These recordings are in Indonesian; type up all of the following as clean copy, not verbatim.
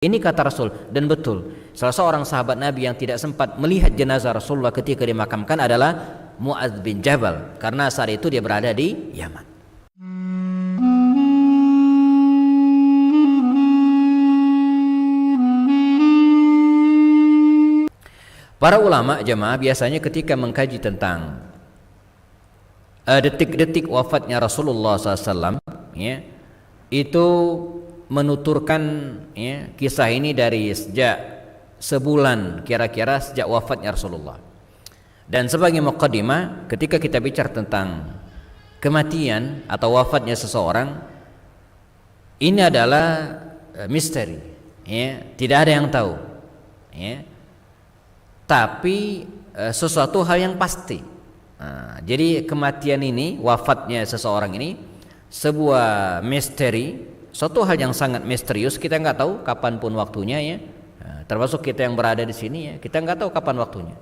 Ini kata Rasul, dan betul. Salah seorang sahabat Nabi yang tidak sempat melihat jenazah Rasulullah ketika dimakamkan adalah Mu'adz bin Jabal, karena saat itu dia berada di Yaman. Para ulama jemaah biasanya ketika mengkaji tentang detik-detik wafatnya Rasulullah SAW, ya, itu menuturkan, ya, kisah ini dari sejak sebulan kira-kira sejak wafatnya Rasulullah. Dan sebagai muqaddimah, ketika kita bicara tentang kematian atau wafatnya seseorang, ini adalah misteri, ya, tidak ada yang tahu, ya. Tapi sesuatu hal yang pasti. Jadi kematian ini, wafatnya seseorang ini sebuah misteri, suatu hal yang sangat misterius. Kita nggak tahu kapanpun waktunya, ya. Termasuk kita yang berada di sini, ya, kita nggak tahu kapan waktunya.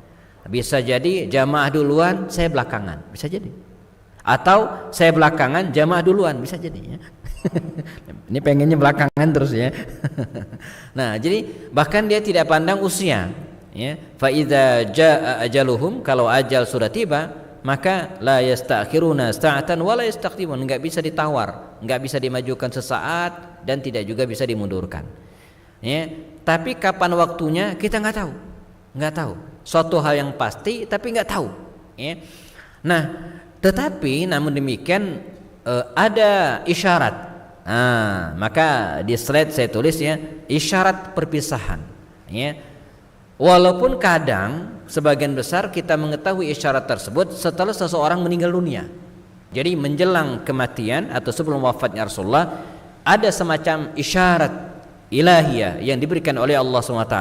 Bisa jadi jamaah duluan, saya belakangan, bisa jadi. Atau saya belakangan, jamaah duluan, bisa jadi, ya. Ini pengennya belakangan terus, ya. Nah, jadi bahkan dia tidak pandang usia, ya. Fa idza jaa ajaluhum, kalau ajal sudah tiba, maka la yastakhiruna sa'atan wa la yastaqdimun, enggak bisa ditawar, enggak bisa dimajukan sesaat dan tidak juga bisa dimundurkan, ya. Tapi kapan waktunya kita enggak tahu. Enggak tahu. Suatu hal yang pasti tapi enggak tahu, ya. Nah, tetapi namun demikian ada isyarat. Maka di slide saya tulis, ya, isyarat perpisahan, ya. Walaupun kadang sebagian besar kita mengetahui isyarat tersebut setelah seseorang meninggal dunia. Jadi menjelang kematian atau sebelum wafatnya Rasulullah, ada semacam isyarat ilahiyah yang diberikan oleh Allah SWT,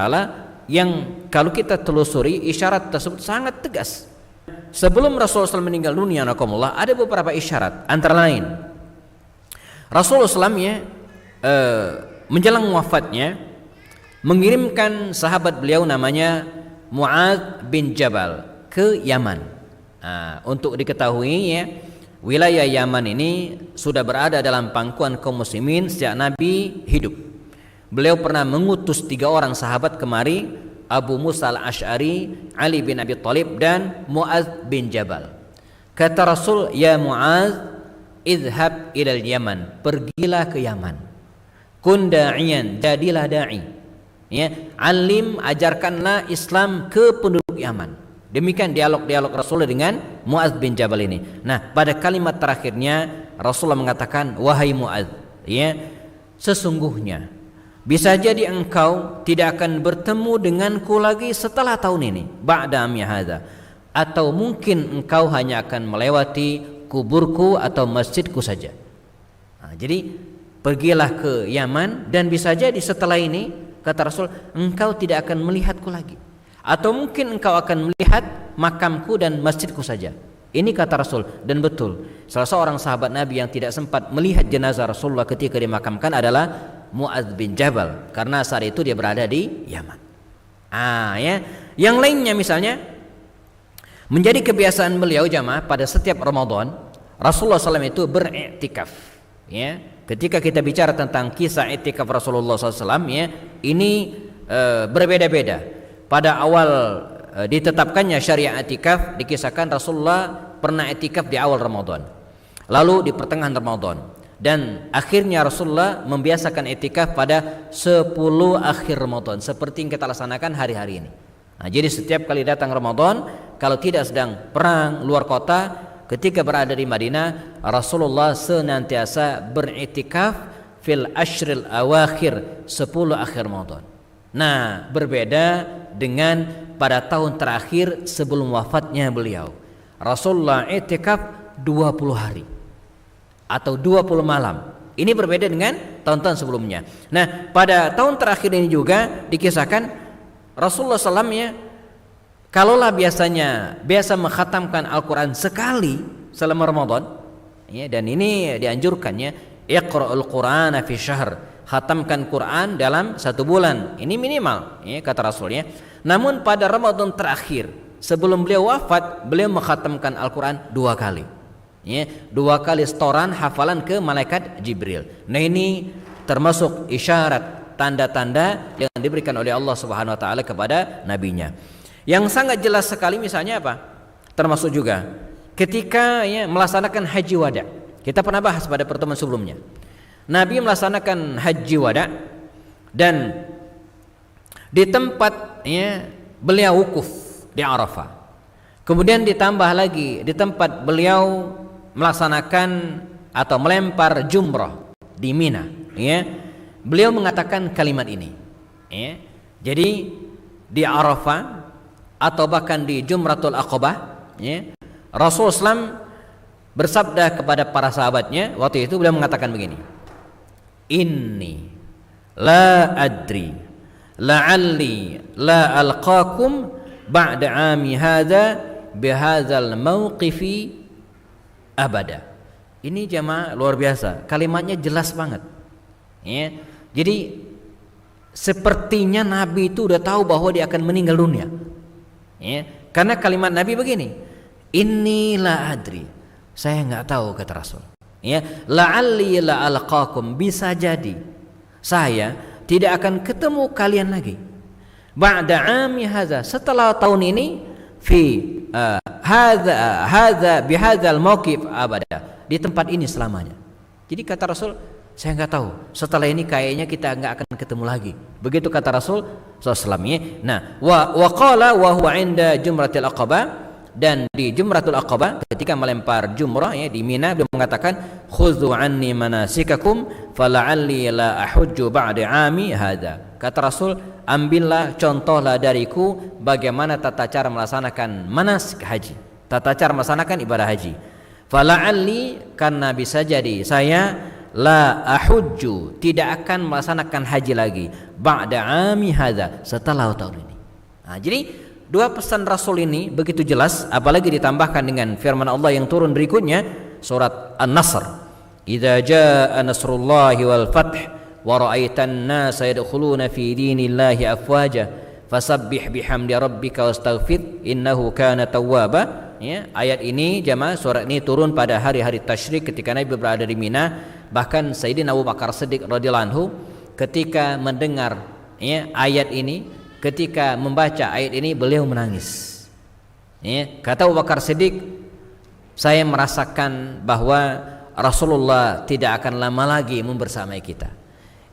yang kalau kita telusuri isyarat tersebut sangat tegas. Sebelum Rasulullah SAW meninggal dunia, nakumullah, ada beberapa isyarat. Antara lain, Rasulullah SAW, ya, menjelang wafatnya mengirimkan sahabat beliau namanya Mu'adz bin Jabal ke Yaman. Untuk diketahui, ya, wilayah Yaman ini sudah berada dalam pangkuan kaum muslimin sejak Nabi hidup. Beliau pernah mengutus 3 orang sahabat kemari, Abu Musa al-Ash'ari, Ali bin Abi Thalib, dan Mu'adz bin Jabal. Kata Rasul, ya Mu'adz, idhab ilal Yaman, pergilah ke Yaman. Kun da'iyan, jadilah da'i, ya. Alim, ajarkanlah Islam ke penduduk Yaman. Demikian dialog Rasulullah dengan Mu'adz bin Jabal ini. Nah, pada kalimat terakhirnya Rasulullah mengatakan, wahai Mu'adz, ya, sesungguhnya bisa jadi engkau tidak akan bertemu denganku lagi setelah tahun ini, ba'da amya hadza, atau mungkin engkau hanya akan melewati kuburku atau masjidku saja. Jadi pergilah ke Yaman, dan bisa jadi setelah ini, kata Rasul, engkau tidak akan melihatku lagi, atau mungkin engkau akan melihat makamku dan masjidku saja. Ini kata Rasul, dan betul. Salah seorang sahabat Nabi yang tidak sempat melihat jenazah Rasulullah ketika dimakamkan adalah Mu'adz bin Jabal, karena saat itu dia berada di Yaman. Ya. Yang lainnya misalnya, menjadi kebiasaan beliau jamaah pada setiap Ramadan, Rasulullah SAW itu beriktikaf, ya. Ketika kita bicara tentang kisah iktikaf Rasulullah SAW, ya, ini berbeda-beda. Pada awal ditetapkannya syariat iktikaf, dikisahkan Rasulullah pernah iktikaf di awal Ramadan, lalu di pertengahan Ramadan, dan akhirnya Rasulullah membiasakan iktikaf pada 10 akhir Ramadan, seperti yang kita laksanakan hari-hari ini. Jadi setiap kali datang Ramadan, kalau tidak sedang perang luar kota, ketika berada di Madinah, Rasulullah senantiasa beriktikaf fil ashril awakhir, 10 akhir Ramadan. Nah, berbeda dengan pada tahun terakhir sebelum wafatnya beliau. Rasulullah iktikaf 20 hari atau 20 malam. Ini berbeda dengan tahun-tahun sebelumnya. Nah, pada tahun terakhir ini juga dikisahkan Rasulullah SAW, ya, kalaulah biasa mengkhatamkan Al-Quran sekali selama Ramadan, ya, dan ini dianjurkannya, iqra'ul Qur'ana fi syahr, khatamkan Quran dalam 1 bulan, ini minimal, ya, kata Rasulnya. Namun pada Ramadan terakhir sebelum beliau wafat, beliau mengkhatamkan Al-Quran 2 kali, ya, 2 kali setoran hafalan ke malaikat Jibril. Nah, ini termasuk isyarat tanda-tanda yang diberikan oleh Allah Subhanahu wa taala kepada nabinya. Yang sangat jelas sekali misalnya apa? Termasuk juga ketika melaksanakan haji wada. Kita pernah bahas pada pertemuan sebelumnya. Nabi melaksanakan haji wada dan di tempat beliau wukuf di Arafah. Kemudian ditambah lagi di tempat beliau melaksanakan atau melempar jumrah di Mina, beliau mengatakan kalimat ini. Jadi di Arafah atau bahkan di Jumratul Aqabah, Rasulullah SAW bersabda kepada para sahabatnya waktu itu, beliau mengatakan begini, inni la adri la'alli la alqakum ba'da ami hadha bihadzal mauqifi abada. Ini jamaah luar biasa, kalimatnya jelas banget. Jadi sepertinya Nabi itu udah tahu bahwa dia akan meninggal dunia. Karena kalimat Nabi begini, inni la adri, saya nggak tahu, kata Rasul. La'alli la alqakum, bisa jadi saya tidak akan ketemu kalian lagi. Ba'da ami hadza, setelah tahun ini, fi hadza bihadzal mauqif abada, di tempat ini selamanya. Jadi kata Rasul, saya nggak tahu, setelah ini kayaknya kita nggak akan ketemu lagi. Begitu kata Rasul SAW. Nah, wa qala wa huwa inda jumratil aqabah, dan di Jumratul Aqabah ketika melempar jumrah di Mina, beliau mengatakan khudhu anni manasikakum fala'alli la ahujju ba'da 'ami hadza. Kata Rasul, ambillah, contohlah dariku bagaimana tata cara melaksanakan manasik haji, tata cara melaksanakan ibadah haji. Fala'alli, karena bisa jadi saya la ahujju, tidak akan melaksanakan haji lagi ba'da 'ami hadza, setelah tahun ini. Nah, jadi dua pesan Rasul ini begitu jelas, apalagi ditambahkan dengan firman Allah yang turun berikutnya, surat An-Nasr, idza jaa nasrullahi wal fath wa ra'aitan nasa yadkhuluna fi dinillahi afwaja fasabbih bihamdi rabbika wastaghfir innahu kana tawwaba. Ayat ini jamaah, surat ini turun pada hari-hari tasyrik ketika Nabi berada di Mina. Bahkan Sayyidina Abu Bakar Siddiq radhiyallahu anhu ketika mendengar ayat ini, ketika membaca ayat ini, beliau menangis. Kata Abu Bakar Siddiq, saya merasakan bahwa Rasulullah tidak akan lama lagi membersamai kita.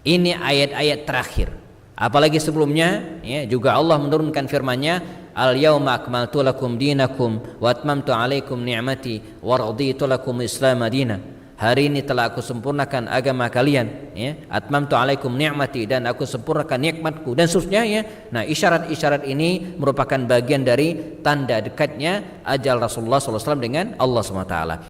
Ini ayat-ayat terakhir. Apalagi sebelumnya juga Allah menurunkan firman-Nya, al-yauma akmaltu lakum dinakum wa atmamtu alaikum ni'mati wa raditu lakum islam madina. Hari ini telah aku sempurnakan agama kalian, atmamtu alaikum ni'mati, dan aku sempurnakan nikmatku, dan seterusnya. Nah, isyarat-isyarat ini merupakan bagian dari tanda dekatnya ajal Rasulullah SAW dengan Allah SWT.